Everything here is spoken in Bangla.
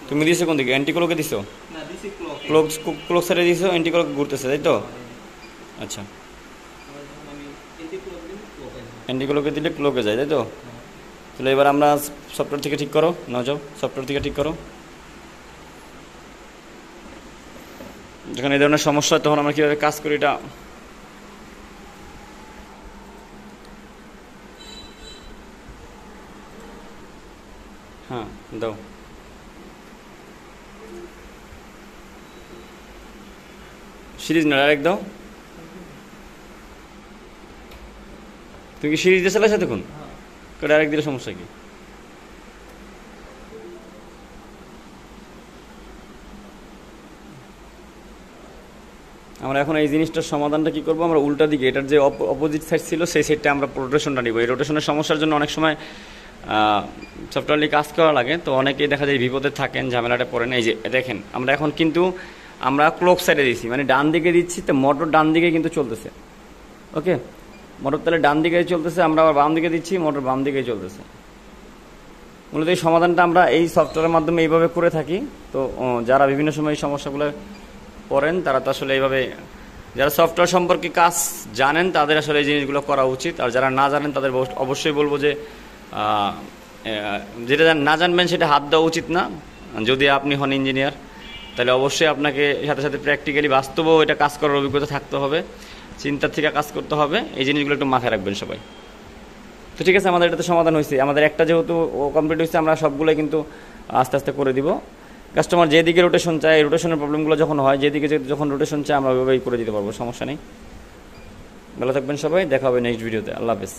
তুমি দিছো কোন দিকে? অ্যান্টি ক্লকে দিছো? না দিছি ক্লকে। ক্লক ক্লক সাইডে দিছো, অ্যান্টি ক্লক ঘুরতেছে তাই তো? আচ্ছা, আবার যখন আমি এন্টি ক্লক দিই ক্লকে যায়। অ্যান্টি ক্লকে দিলে ক্লকে যায় তাই তো? হ্যাঁ। তাহলে এবার আমরা সফটওয়্যার থেকে ঠিক করো, নাও যাও সফটওয়্যার থেকে ঠিক করো। যখন এই ধরনের সমস্যা হয় তখন আমরা কীভাবে কাজ করি এটা হ্যাঁ দাও। সিরিজ না ডাইরেক্ট দাও। তুমি কি সিরিজ দিয়ে চালাইছো দেখুন? হ্যাঁ। ডাইরেক্ট দিলে সমস্যা কি? আমরা এখন এই জিনিসটার সমাধানটা কি করব? আমরা উল্টা দিকে, এটার যে অপোজিট সাইড ছিল সেই সাইডটা আমরা রোটেশনটা নিব। এই রোটেশনের সমস্যার জন্য অনেক সময় সফটওয়্যারলি কাজ করা লাগে, তো অনেকেই দেখা যায় বিপদে থাকেন, ঝামেলাটা পড়েন। এই যে দেখেন আমরা এখন কিন্তু আমরা ক্লক সাইডে দিচ্ছি, মানে ডান দিকে দিচ্ছি, তো মোটর ডান দিকে কিন্তু চলতেছে। ওকে, মোটর তাহলে ডান দিকে চলতেছে, আমরা আবার বাম দিকে দিচ্ছি, মোটর বাম দিকে চলতেছে। মূলত এই সমাধানটা আমরা এই সফটওয়্যারের মাধ্যমে এইভাবে করে থাকি। তো যারা বিভিন্ন সময় এই সমস্যাগুলো পড়েন তারা তো আসলে এইভাবে, যারা সফটওয়্যার সম্পর্কে কাজ জানেন তাদের আসলে এই জিনিসগুলো করা উচিত। আর যারা না জানেন তাদের অবশ্যই বলবো যে যেটা না জানবেন সেটা হাত দেওয়া উচিত না। যদি আপনি হন ইঞ্জিনিয়ার তাহলে অবশ্যই আপনাকে সাথে সাথে প্র্যাকটিক্যালি বাস্তবেও এটা কাজ করার অভিজ্ঞতা থাকতে হবে, চিন্তার থেকে কাজ করতে হবে। এই জিনিসগুলো একটু মাথায় রাখবেন সবাই। তো ঠিক আছে, আমাদের এটাতে সমাধান হয়েছে। আমাদের একটা যেহেতু কমপ্লিট হয়েছে, আমরা সবগুলোই কিন্তু আস্তে আস্তে করে দিব। কাস্টমার যেদিকে রোটেশন চায়, রোটেশনের প্রবলেমগুলো যখন হয়, যেদিকে যখন রোটেশন চায় আমরা ওইভাবেই করে দিতে পারবো, সমস্যা নেই। ভালো থাকবেন সবাই, দেখা হবে নেক্সট ভিডিওতে। আল্লাহ হাফেজ।